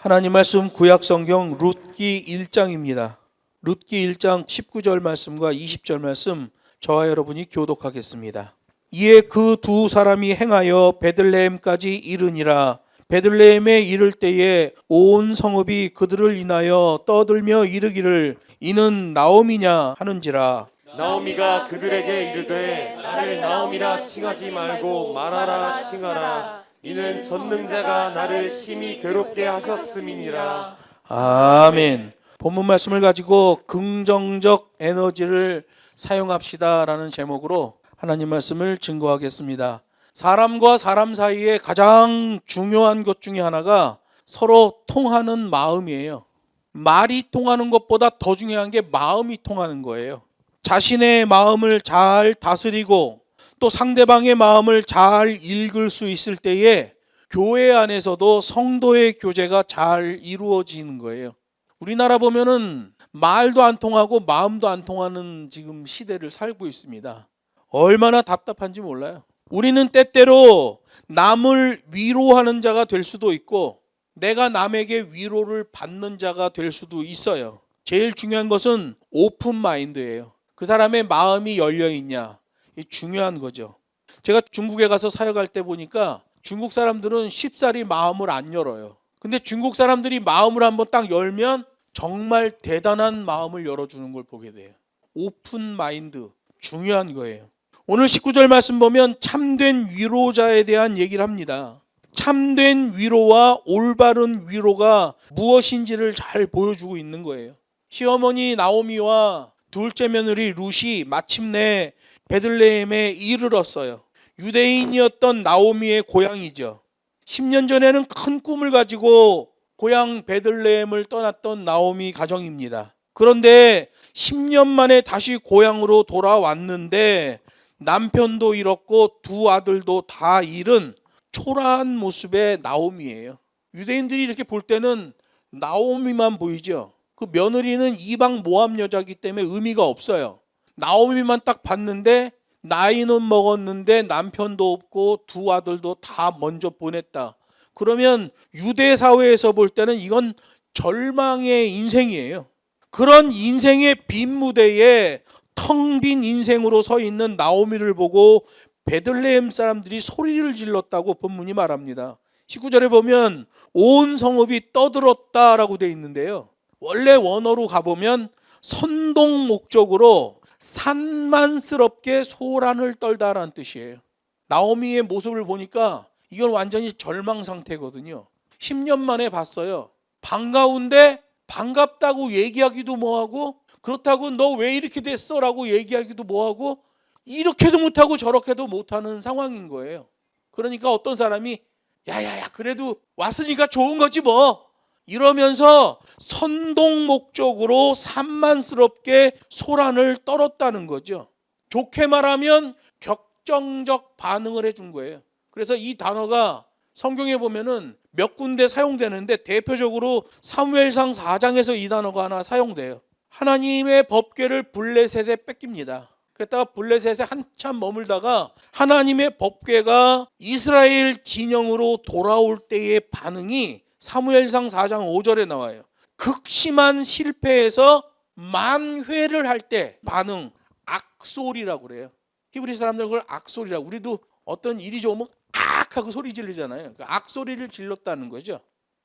하나님 말씀 구약성경 룻기 1장입니다. 룻기 1장 19절 말씀과 20절 말씀 저와 여러분이 교독하겠습니다. 이에 그 두 사람이 행하여 베들레헴까지 이르니라. 베들레헴에 이를 때에 온 성읍이 그들을 인하여 떠들며 이르기를 이는 나오미냐 하는지라. 나오미가 그들에게 이르되 나를 나오미라 칭하지 말고 마라라 칭하라. 이는 전능자가 나를 심히 괴롭게 하셨음이니라. 아멘. 본문 말씀을 가지고 긍정적 에너지를 사용합시다라는 제목으로 하나님 말씀을 증거하겠습니다. 사람과 사람 사이에 가장 중요한 것 중에 하나가 서로 통하는 마음이에요. 말이 통하는 것보다 더 중요한 게 마음이 통하는 거예요. 자신의 마음을 잘 다스리고 또 상대방의 마음을 잘 읽을 수 있을 때에 교회 안에서도 성도의 교제가 잘 이루어지는 거예요. 우리나라 보면은 말도 안 통하고 마음도 안 통하는 지금 시대를 살고 있습니다. 얼마나 답답한지 몰라요. 우리는 때때로 남을 위로하는 자가 될 수도 있고 내가 남에게 위로를 받는 자가 될 수도 있어요. 제일 중요한 것은 오픈 마인드예요. 그 사람의 마음이 열려 있냐, 이 중요한 거죠. 제가 중국에 가서 사역할 때 보니까 중국 사람들은 쉽사리 마음을 안 열어요. 근데 중국 사람들이 마음을 한번 딱 열면 정말 대단한 마음을 열어주는 걸 보게 돼요. 오픈 마인드 중요한 거예요. 오늘 19절 말씀 보면 참된 위로자에 대한 얘기를 합니다. 참된 위로와 올바른 위로가 무엇인지를 잘 보여주고 있는 거예요. 시어머니 나오미와 둘째 며느리 룻이 마침내 베들레헴에 이르렀어요. 유대인이었던 나오미의 고향이죠. 10년 전에는 큰 꿈을 가지고 고향 베들레헴을 떠났던 나오미 가정입니다. 그런데 10년 만에 다시 고향으로 돌아왔는데 남편도 잃었고 두 아들도 다 잃은 초라한 모습의 나오미예요. 유대인들이 이렇게 볼 때는 나오미만 보이죠. 그 며느리는 이방 모함 여자이기 때문에 의미가 없어요. 나오미만 딱 봤는데 나이는 먹었는데 남편도 없고 두 아들도 다 먼저 보냈다. 그러면 유대 사회에서 볼 때는 이건 절망의 인생이에요. 그런 인생의 빈 무대에 텅 빈 인생으로 서 있는 나오미를 보고 베들레헴 사람들이 소리를 질렀다고 본문이 말합니다. 19절에 보면 온 성읍이 떠들었다라고 되어 있는데요. 원래 원어로 가보면 선동 목적으로 산만스럽게 소란을 떨다라는 뜻이에요. 나오미의 모습을 보니까 이건 완전히 절망 상태거든요. 10년 만에 봤어요. 반가운데 반갑다고 얘기하기도 뭐하고 그렇다고 너 왜 이렇게 됐어? 라고 얘기하기도 뭐하고 이렇게도 못하고 저렇게도 못하는 상황인 거예요. 그러니까 어떤 사람이 야야야 그래도 왔으니까 좋은 거지 뭐 이러면서 선동 목적으로 산만스럽게 소란을 떨었다는 거죠. 좋게 말하면 격정적 반응을 해준 거예요. 그래서 이 단어가 성경에 보면은 몇 군데 사용되는데 대표적으로 사무엘상 4장에서 이 단어가 하나 사용돼요. 하나님의 법궤를 블레셋에 뺏깁니다. 그랬다가 블레셋에 한참 머물다가 하나님의 법궤가 이스라엘 진영으로 돌아올 때의 반응이 사무엘상 4장 5절에 나와요. 극심한 실패에서 만회를 할 때 반응, 악소리라고 그래요. 히브리 사람들은 그걸 악소리라고. 우리도 어떤 일이 좋으면 악 하고 소리 지르잖아요. 그 악소리를 질렀다는 거죠.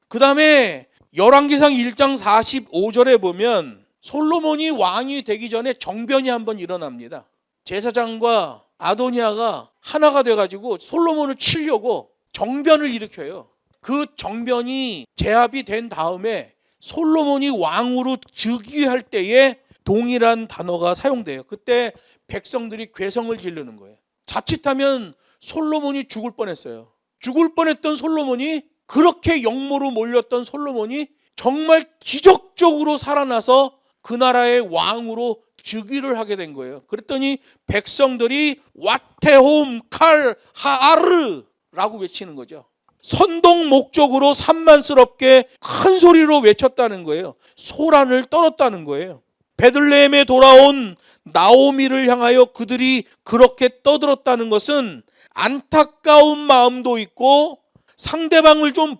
그 다음에 열왕기상 1장 45절에 보면 솔로몬이 왕이 되기 전에 정변이 한번 일어납니다. 제사장과 아도니아가 하나가 돼가지고 솔로몬을 치려고 정변을 일으켜요. 그 정변이 제압이 된 다음에 솔로몬이 왕으로 즉위할 때에 동일한 단어가 사용돼요. 그때 백성들이 괴성을 지르는 거예요. 자칫하면 솔로몬이 죽을 뻔했어요. 죽을 뻔했던 솔로몬이 그렇게 역모로 몰렸던 솔로몬이 정말 기적적으로 살아나서 그 나라의 왕으로 즉위를 하게 된 거예요. 그랬더니 백성들이 와테홈 칼 하아르라고 외치는 거죠. 선동 목적으로 산만스럽게 큰 소리로 외쳤다는 거예요. 소란을 떨었다는 거예요. 베들레헴에 돌아온 나오미를 향하여 그들이 그렇게 떠들었다는 것은 안타까운 마음도 있고 상대방을 좀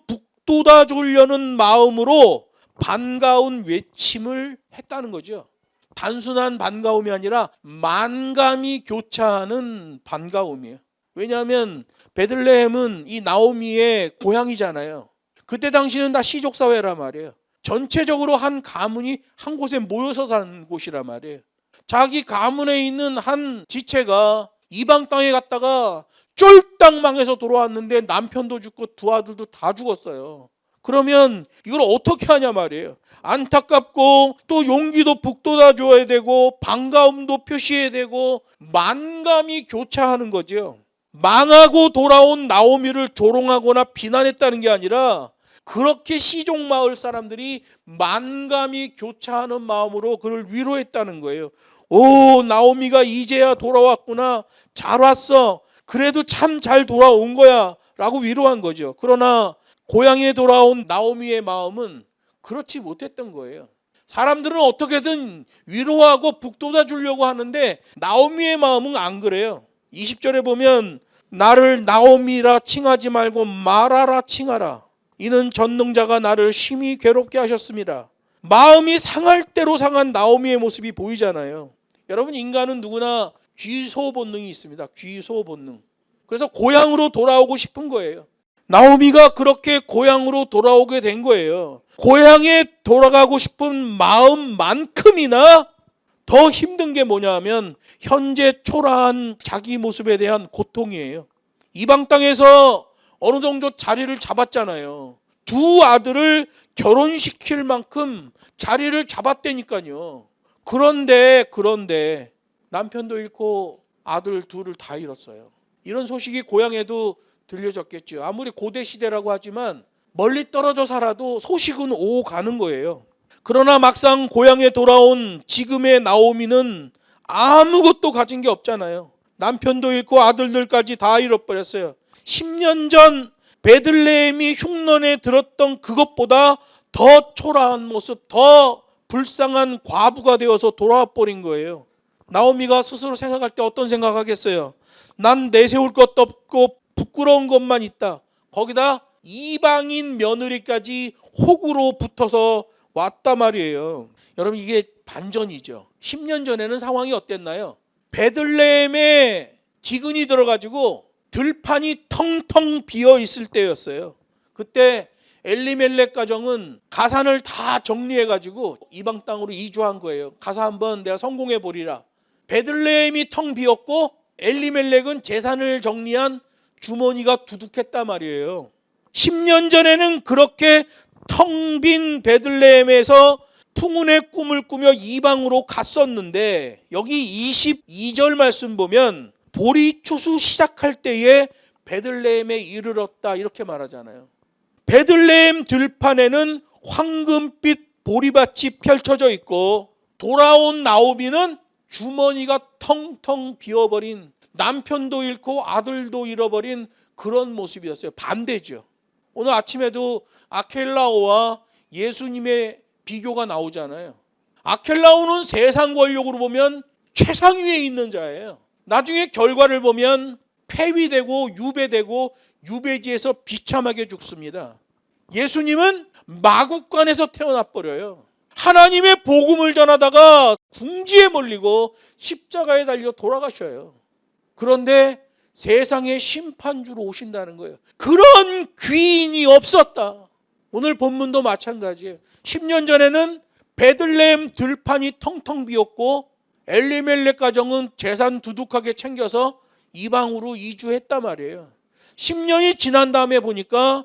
북돋아 주려는 마음으로 반가운 외침을 했다는 거죠. 단순한 반가움이 아니라 만감이 교차하는 반가움이에요. 왜냐하면 베들레헴은 이 나오미의 고향이잖아요. 그때 당시는 다 시족사회란 말이에요. 전체적으로 한 가문이 한 곳에 모여서 사는 곳이란 말이에요. 자기 가문에 있는 한 지체가 이방 땅에 갔다가 쫄딱 망해서 돌아왔는데 남편도 죽고 두 아들도 다 죽었어요. 그러면 이걸 어떻게 하냐 말이에요. 안타깝고 또 용기도 북돋아 줘야 되고 반가움도 표시해야 되고 만감이 교차하는 거죠. 망하고 돌아온 나오미를 조롱하거나 비난했다는 게 아니라 그렇게 시종 마을 사람들이 만감이 교차하는 마음으로 그를 위로했다는 거예요. 오, 나오미가 이제야 돌아왔구나. 잘 왔어. 그래도 참 잘 돌아온 거야 라고 위로한 거죠. 그러나 고향에 돌아온 나오미의 마음은 그렇지 못했던 거예요. 사람들은 어떻게든 위로하고 북돋아 주려고 하는데 나오미의 마음은 안 그래요. 20절에 보면 나를 나오미라 칭하지 말고 마라라 칭하라. 이는 전능자가 나를 심히 괴롭게 하셨습니다. 마음이 상할 대로 상한 나오미의 모습이 보이잖아요. 여러분, 인간은 누구나 귀소 본능이 있습니다. 귀소 본능. 그래서 고향으로 돌아오고 싶은 거예요. 나오미가 그렇게 고향으로 돌아오게 된 거예요. 고향에 돌아가고 싶은 마음만큼이나 더 힘든 게 뭐냐 하면 현재 초라한 자기 모습에 대한 고통이에요. 이방 땅에서 어느 정도 자리를 잡았잖아요. 두 아들을 결혼시킬 만큼 자리를 잡았다니까요. 그런데 남편도 잃고 아들 둘을 다 잃었어요. 이런 소식이 고향에도 들려졌겠죠. 아무리 고대 시대라고 하지만 멀리 떨어져 살아도 소식은 오고 가는 거예요. 그러나 막상 고향에 돌아온 지금의 나오미는 아무것도 가진 게 없잖아요. 남편도 잃고 아들들까지 다 잃어버렸어요. 10년 전 베들레헴이 흉년에 들었던 그것보다 더 초라한 모습, 더 불쌍한 과부가 되어서 돌아와 버린 거예요. 나오미가 스스로 생각할 때 어떤 생각하겠어요? 난 내세울 것도 없고 부끄러운 것만 있다. 거기다 이방인 며느리까지 호구로 붙어서 왔단 말이에요. 여러분, 이게 반전이죠. 10년 전에는 상황이 어땠나요? 베들레헴에 기근이 들어가지고 들판이 텅텅 비어 있을 때였어요. 그때 엘리멜렉 가정은 가산을 다 정리해가지고 이방 땅으로 이주한 거예요. 가서 한번 내가 성공해 보리라. 베들레헴이 텅 비었고 엘리멜렉은 재산을 정리한 주머니가 두둑했단 말이에요. 10년 전에는 그렇게 텅 빈 베들레헴에서 풍운의 꿈을 꾸며 이방으로 갔었는데 여기 22절 말씀 보면 보리 추수 시작할 때에 베들레헴에 이르렀다 이렇게 말하잖아요. 베들레헴 들판에는 황금빛 보리밭이 펼쳐져 있고 돌아온 나오미는 주머니가 텅텅 비어버린, 남편도 잃고 아들도 잃어버린 그런 모습이었어요. 반대죠. 오늘 아침에도 아켈라오와 예수님의 비교가 나오잖아요. 아켈라오는 세상 권력으로 보면 최상위에 있는 자예요. 나중에 결과를 보면 폐위되고 유배되고 유배지에서 비참하게 죽습니다. 예수님은 마국간에서 태어나 버려요. 하나님의 복음을 전하다가 궁지에 몰리고 십자가에 달려 돌아가셔요. 그런데 세상의 심판주로 오신다는 거예요. 그런 귀인이 없었다. 오늘 본문도 마찬가지예요. 10년 전에는 베들레헴 들판이 텅텅 비었고 엘리멜렉 가정은 재산 두둑하게 챙겨서 이방으로 이주했단 말이에요. 10년이 지난 다음에 보니까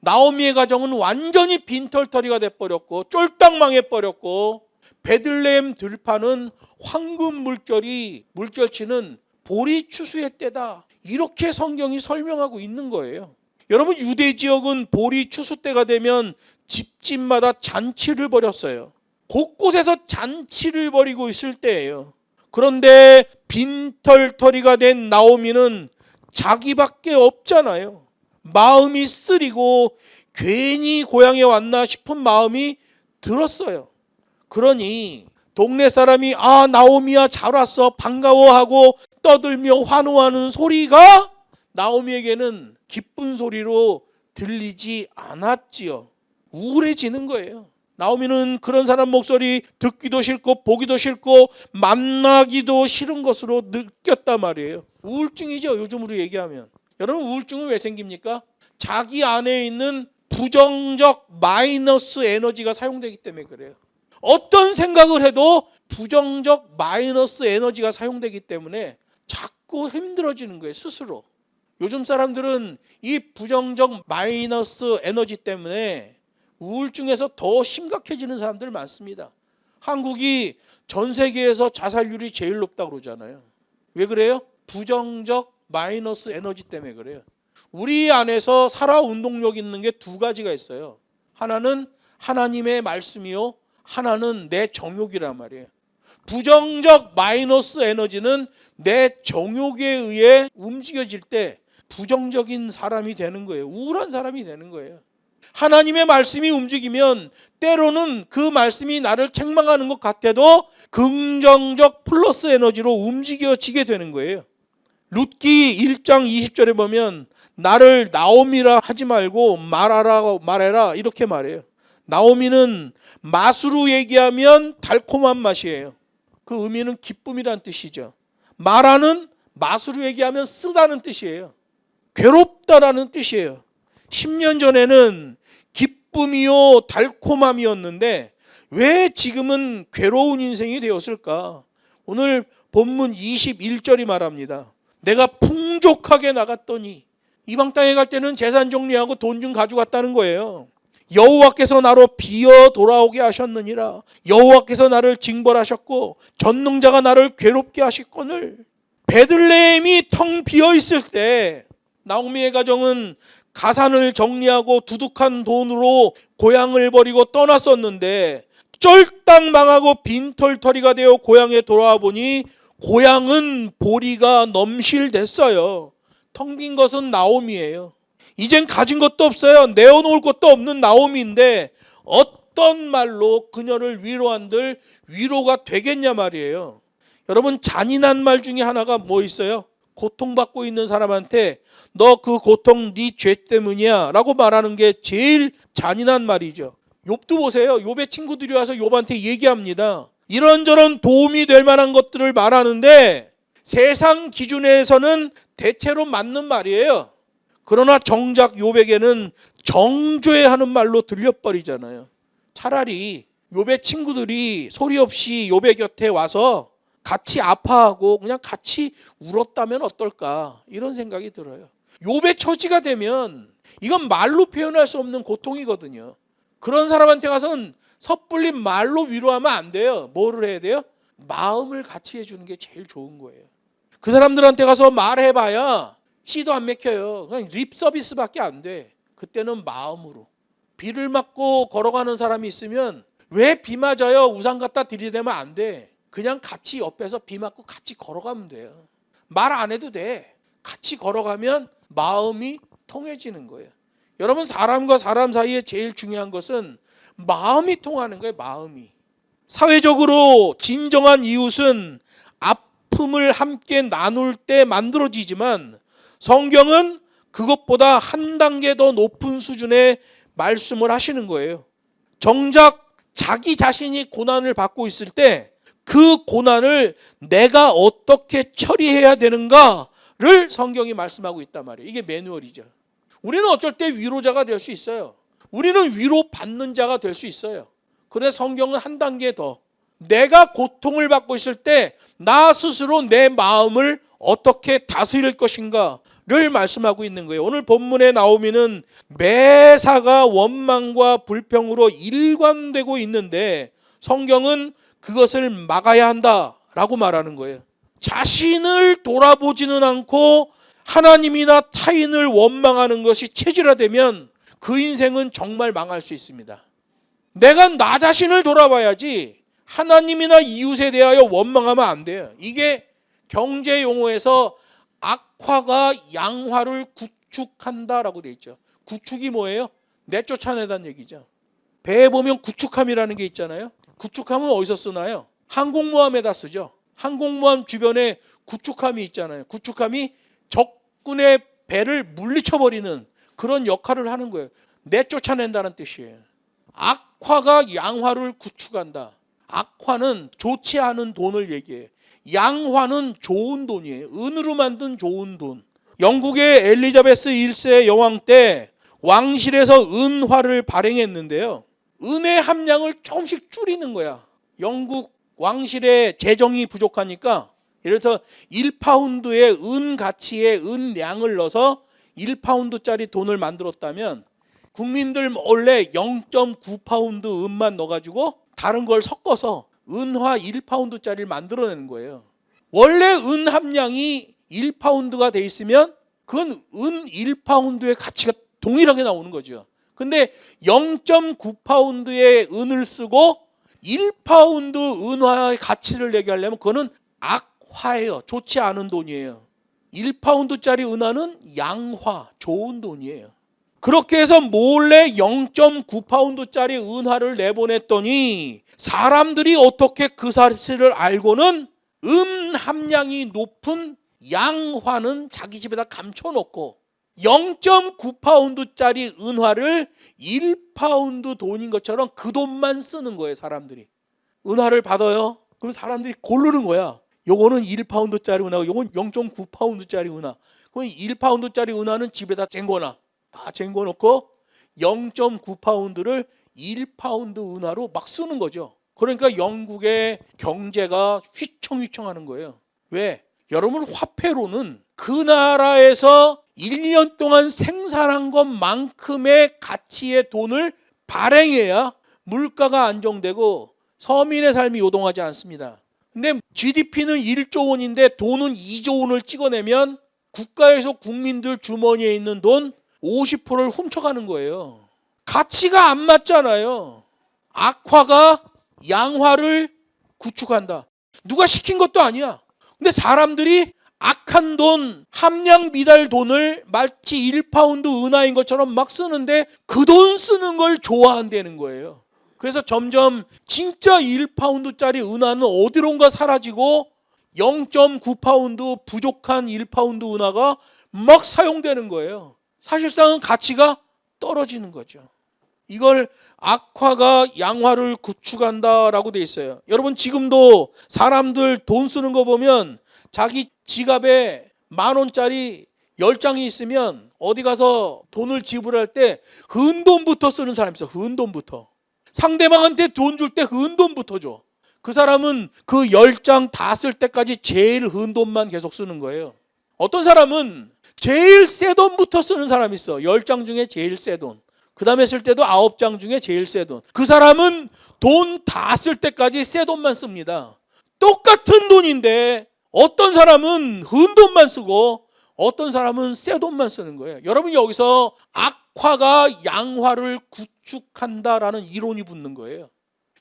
나오미의 가정은 완전히 빈털터리가 돼버렸고 쫄딱 망해버렸고 베들레헴 들판은 황금 물결치는 보리 추수의 때다. 이렇게 성경이 설명하고 있는 거예요. 여러분, 유대 지역은 보리 추수 때가 되면 집집마다 잔치를 벌였어요. 곳곳에서 잔치를 벌이고 있을 때예요. 그런데 빈털터리가 된 나오미는 자기밖에 없잖아요. 마음이 쓰리고 괜히 고향에 왔나 싶은 마음이 들었어요. 그러니 동네 사람이 아, 나오미야 잘 왔어 반가워하고 떠들며 환호하는 소리가 나오미에게는 기쁜 소리로 들리지 않았지요. 우울해지는 거예요. 나오미는 그런 사람 목소리 듣기도 싫고 보기도 싫고 만나기도 싫은 것으로 느꼈단 말이에요. 우울증이죠, 요즘으로 얘기하면. 여러분, 우울증은 왜 생깁니까? 자기 안에 있는 부정적 마이너스 에너지가 사용되기 때문에 그래요. 어떤 생각을 해도 부정적 마이너스 에너지가 사용되기 때문에 자꾸 힘들어지는 거예요, 스스로. 요즘 사람들은 이 부정적 마이너스 에너지 때문에 우울증에서 더 심각해지는 사람들 많습니다. 한국이 전 세계에서 자살률이 제일 높다고 그러잖아요. 왜 그래요? 부정적 마이너스 에너지 때문에 그래요. 우리 안에서 살아 운동력 있는 게 두 가지가 있어요. 하나는 하나님의 말씀이요, 하나는 내 정욕이란 말이에요. 부정적 마이너스 에너지는 내 정욕에 의해 움직여질 때 부정적인 사람이 되는 거예요. 우울한 사람이 되는 거예요. 하나님의 말씀이 움직이면 때로는 그 말씀이 나를 책망하는 것 같아도 긍정적 플러스 에너지로 움직여지게 되는 거예요. 룻기 1장 20절에 보면 나를 나오미라 하지 말고 말해라 이렇게 말해요. 나오미는 맛으로 얘기하면 달콤한 맛이에요. 그 의미는 기쁨이란 뜻이죠. 마라는 맛으로 얘기하면 쓰다는 뜻이에요. 괴롭다라는 뜻이에요. 10년 전에는 기쁨이요 달콤함이었는데 왜 지금은 괴로운 인생이 되었을까? 오늘 본문 21절이 말합니다. 내가 풍족하게 나갔더니, 이방 땅에 갈 때는 재산 정리하고 돈 좀 가져갔다는 거예요. 여호와께서 나로 비어 돌아오게 하셨느니라. 여호와께서 나를 징벌하셨고 전능자가 나를 괴롭게 하셨거늘. 베들레헴이 텅 비어 있을 때 나오미의 가정은 가산을 정리하고 두둑한 돈으로 고향을 버리고 떠났었는데 쫄딱 망하고 빈털터리가 되어 고향에 돌아와 보니 고향은 보리가 넘실댔어요. 텅 빈 것은 나오미예요. 이젠 가진 것도 없어요. 내어놓을 것도 없는 나오미인데 어떤 말로 그녀를 위로한들 위로가 되겠냐 말이에요. 여러분, 잔인한 말 중에 하나가 뭐 있어요? 고통받고 있는 사람한테 너 그 고통 네 죄 때문이야 라고 말하는 게 제일 잔인한 말이죠. 욥도 보세요. 욥의 친구들이 와서 욥한테 얘기합니다. 이런저런 도움이 될 만한 것들을 말하는데 세상 기준에서는 대체로 맞는 말이에요. 그러나 정작 욥에게는 정죄하는 말로 들려버리잖아요. 차라리 욥의 친구들이 소리 없이 욥의 곁에 와서 같이 아파하고 그냥 같이 울었다면 어떨까, 이런 생각이 들어요. 욥의 처지가 되면 이건 말로 표현할 수 없는 고통이거든요. 그런 사람한테 가서는 섣불리 말로 위로하면 안 돼요. 뭐를 해야 돼요? 마음을 같이 해주는 게 제일 좋은 거예요. 그 사람들한테 가서 말해봐야 씨도 안 맥혀요. 그냥 립 서비스밖에 안 돼. 그때는 마음으로. 비를 맞고 걸어가는 사람이 있으면 왜 비 맞아요? 우산 갖다 들이대면 안 돼. 그냥 같이 옆에서 비 맞고 같이 걸어가면 돼요. 말 안 해도 돼. 같이 걸어가면 마음이 통해지는 거예요. 여러분, 사람과 사람 사이에 제일 중요한 것은 마음이 통하는 거예요. 마음이. 사회적으로 진정한 이웃은 아픔을 함께 나눌 때 만들어지지만 성경은 그것보다 한 단계 더 높은 수준의 말씀을 하시는 거예요. 정작 자기 자신이 고난을 받고 있을 때 그 고난을 내가 어떻게 처리해야 되는가를 성경이 말씀하고 있단 말이에요. 이게 매뉴얼이죠. 우리는 어쩔 때 위로자가 될 수 있어요. 우리는 위로받는 자가 될 수 있어요. 그런데 성경은 한 단계 더, 내가 고통을 받고 있을 때 나 스스로 내 마음을 어떻게 다스릴 것인가를 말씀하고 있는 거예요. 오늘 본문에 나오미는 매사가 원망과 불평으로 일관되고 있는데 성경은 그것을 막아야 한다라고 말하는 거예요. 자신을 돌아보지는 않고 하나님이나 타인을 원망하는 것이 체질화되면 그 인생은 정말 망할 수 있습니다. 내가 나 자신을 돌아봐야지 하나님이나 이웃에 대하여 원망하면 안 돼요. 이게 경제 용어에서 악화가 양화를 구축한다라고 돼 있죠. 구축이 뭐예요? 내쫓아내다는 얘기죠. 배에 보면 구축함이라는 게 있잖아요. 구축함은 어디서 쓰나요? 항공모함에다 쓰죠. 항공모함 주변에 구축함이 있잖아요. 구축함이 적군의 배를 물리쳐버리는 그런 역할을 하는 거예요. 내쫓아낸다는 뜻이에요. 악화가 양화를 구축한다. 악화는 좋지 않은 돈을 얘기해요. 양화는 좋은 돈이에요. 은으로 만든 좋은 돈. 영국의 엘리자베스 1세 여왕 때 왕실에서 은화를 발행했는데요. 은의 함량을 조금씩 줄이는 거야. 영국 왕실의 재정이 부족하니까 예를 들어서 1파운드의 은 가치의 은량을 넣어서 1파운드짜리 돈을 만들었다면 국민들 몰래 0.9파운드 은만 넣어가지고 다른 걸 섞어서 은화 1파운드짜리를 만들어내는 거예요. 원래 은 함량이 1파운드가 돼 있으면 그건 은 1파운드의 가치가 동일하게 나오는 거죠. 근데 0.9파운드의 은을 쓰고 1파운드 은화의 가치를 내게 하려면 그거는 악화예요. 좋지 않은 돈이에요. 1파운드짜리 은화는 양화, 좋은 돈이에요. 그렇게 해서 몰래 0.9파운드짜리 은화를 내보냈더니 사람들이 어떻게 그 사실을 알고는 은 함량이 높은 양화는 자기 집에다 감춰놓고 0.9파운드짜리 은화를 1파운드 돈인 것처럼 그 돈만 쓰는 거예요. 사람들이 은화를 받아요. 그럼 사람들이 고르는 거야. 요거는 1파운드짜리 은하고 요건 0.9파운드짜리 은하. 그럼 1파운드짜리 은하는 집에다 쟁거놔. 다 쟁거놓고 0.9파운드를 1파운드 은하로 막 쓰는 거죠. 그러니까 영국의 경제가 휘청휘청하는 거예요. 왜? 여러분, 화폐로는 그 나라에서 1년 동안 생산한 것만큼의 가치의 돈을 발행해야 물가가 안정되고 서민의 삶이 요동하지 않습니다. 근데 GDP는 1조 원인데 돈은 2조 원을 찍어내면 국가에서 국민들 주머니에 있는 돈 50%를 훔쳐가는 거예요. 가치가 안 맞잖아요. 악화가 양화를 구축한다. 누가 시킨 것도 아니야. 근데 사람들이 악한 돈, 함량 미달 돈을 마치 1파운드 은하인 것처럼 막 쓰는데 그 돈 쓰는 걸 좋아한다는 거예요. 그래서 점점 진짜 1파운드짜리 은하는 어디론가 사라지고 0.9파운드 부족한 1파운드 은하가 막 사용되는 거예요. 사실상은 가치가 떨어지는 거죠. 이걸 악화가 양화를 구축한다라고 돼 있어요. 여러분, 지금도 사람들 돈 쓰는 거 보면 자기 지갑에 10,000원짜리 10장이 있으면 어디 가서 돈을 지불할 때 흔돈부터 쓰는 사람이 있어. 흔돈부터. 상대방한테 돈 줄 때 흔돈부터 줘. 그 사람은 그 10장 다 쓸 때까지 제일 흔돈만 계속 쓰는 거예요. 어떤 사람은 제일 새 돈부터 쓰는 사람이 있어. 10장 중에 제일 새 돈. 그 다음에 쓸 때도 9장 중에 제일 새 돈. 그 사람은 돈 다 쓸 때까지 새 돈만 씁니다. 똑같은 돈인데 어떤 사람은 흔돈만 쓰고 어떤 사람은 새 돈만 쓰는 거예요. 여러분, 여기서 악화가 양화를 구축한다라는 이론이 붙는 거예요.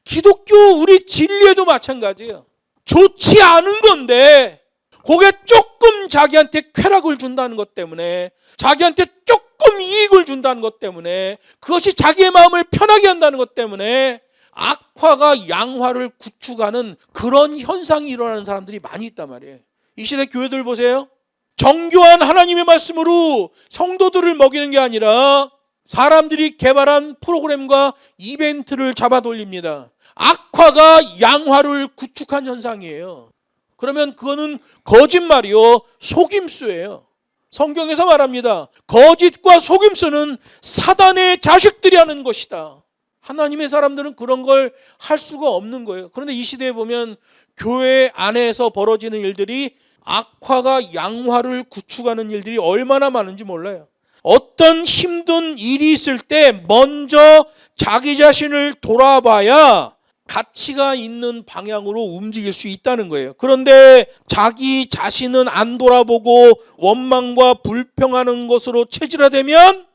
기독교 우리 진리에도 마찬가지예요. 좋지 않은 건데 그게 조금 자기한테 쾌락을 준다는 것 때문에, 자기한테 조금 이익을 준다는 것 때문에, 그것이 자기의 마음을 편하게 한다는 것 때문에 악화가 양화를 구축하는 그런 현상이 일어나는 사람들이 많이 있단 말이에요. 이 시대 교회들 보세요. 정교한 하나님의 말씀으로 성도들을 먹이는 게 아니라 사람들이 개발한 프로그램과 이벤트를 잡아 돌립니다. 악화가 양화를 구축한 현상이에요. 그러면 그거는 거짓말이요, 속임수예요. 성경에서 말합니다. 거짓과 속임수는 사단의 자식들이 하는 것이다. 하나님의 사람들은 그런 걸 할 수가 없는 거예요. 그런데 이 시대에 보면 교회 안에서 벌어지는 일들이 악화가 양화를 구축하는 일들이 얼마나 많은지 몰라요. 어떤 힘든 일이 있을 때 먼저 자기 자신을 돌아봐야 가치가 있는 방향으로 움직일 수 있다는 거예요. 그런데 자기 자신은 안 돌아보고 원망과 불평하는 것으로 체질화되면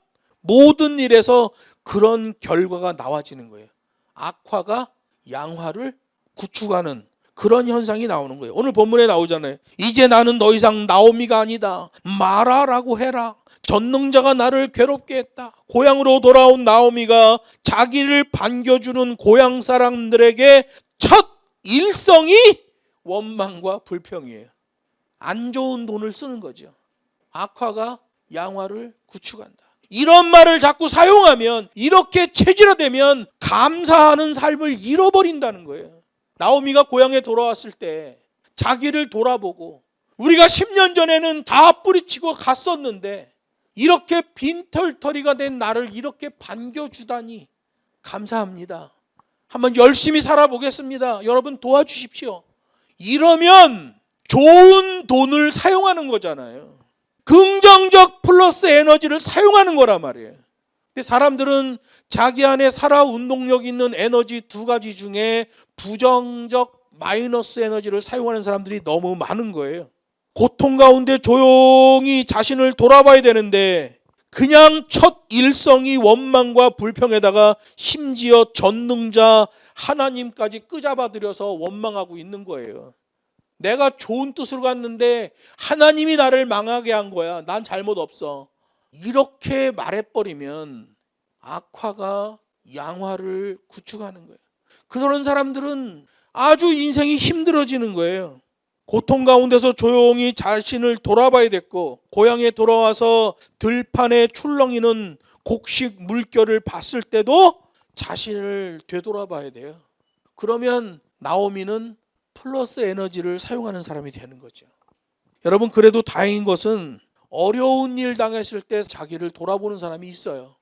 모든 일에서 그런 결과가 나와지는 거예요. 악화가 양화를 구축하는 그런 현상이 나오는 거예요. 오늘 본문에 나오잖아요. 이제 나는 더 이상 나오미가 아니다. 말하라고 해라. 전능자가 나를 괴롭게 했다. 고향으로 돌아온 나오미가 자기를 반겨주는 고향 사람들에게 첫 일성이 원망과 불평이에요. 안 좋은 돈을 쓰는 거죠. 악화가 양화를 구축한다. 이런 말을 자꾸 사용하면, 이렇게 체질화되면 감사하는 삶을 잃어버린다는 거예요. 나오미가 고향에 돌아왔을 때 자기를 돌아보고, 우리가 10년 전에는 다 뿌리치고 갔었는데 이렇게 빈털터리가 된 나를 이렇게 반겨주다니 감사합니다. 한번 열심히 살아보겠습니다. 여러분 도와주십시오. 이러면 좋은 돈을 사용하는 거잖아요. 긍정적 플러스 에너지를 사용하는 거란 말이에요. 근데 사람들은 자기 안에 살아 운동력 있는 에너지 두 가지 중에 부정적 마이너스 에너지를 사용하는 사람들이 너무 많은 거예요. 고통 가운데 조용히 자신을 돌아봐야 되는데 그냥 첫 일성이 원망과 불평에다가 심지어 전능자 하나님까지 끄잡아들여서 원망하고 있는 거예요. 내가 좋은 뜻으로 갔는데 하나님이 나를 망하게 한 거야. 난 잘못 없어. 이렇게 말해버리면 악화가 양화를 구축하는 거예요. 그런 사람들은 아주 인생이 힘들어지는 거예요. 고통 가운데서 조용히 자신을 돌아봐야 됐고, 고향에 돌아와서 들판에 출렁이는 곡식 물결을 봤을 때도 자신을 되돌아봐야 돼요. 그러면 나오미는 플러스 에너지를 사용하는 사람이 되는 거죠. 여러분, 그래도 다행인 것은 어려운 일 당했을 때 자기를 돌아보는 사람이 있어요.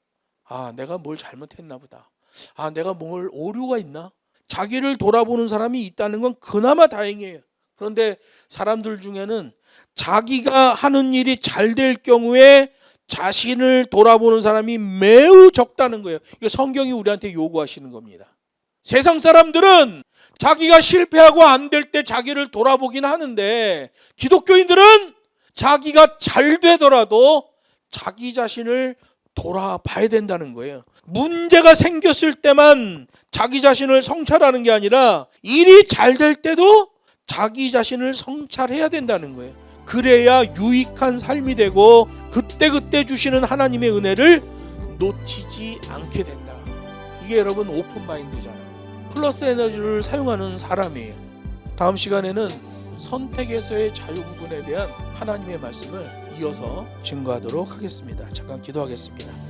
아, 내가 뭘 잘못했나 보다. 아, 내가 뭘 오류가 있나? 자기를 돌아보는 사람이 있다는 건 그나마 다행이에요. 그런데 사람들 중에는 자기가 하는 일이 잘 될 경우에 자신을 돌아보는 사람이 매우 적다는 거예요. 이거 성경이 우리한테 요구하시는 겁니다. 세상 사람들은 자기가 실패하고 안 될 때 자기를 돌아보긴 하는데, 기독교인들은 자기가 잘 되더라도 자기 자신을 돌아봐야 된다는 거예요. 문제가 생겼을 때만 자기 자신을 성찰하는 게 아니라 일이 잘 될 때도 자기 자신을 성찰해야 된다는 거예요. 그래야 유익한 삶이 되고 그때그때 주시는 하나님의 은혜를 놓치지 않게 된다. 이게 여러분 오픈마인드잖아요. 플러스 에너지를 사용하는 사람이에요. 다음 시간에는 선택에서의 자유 부분에 대한 하나님의 말씀을 이어서 증거하도록 하겠습니다. 잠깐 기도하겠습니다.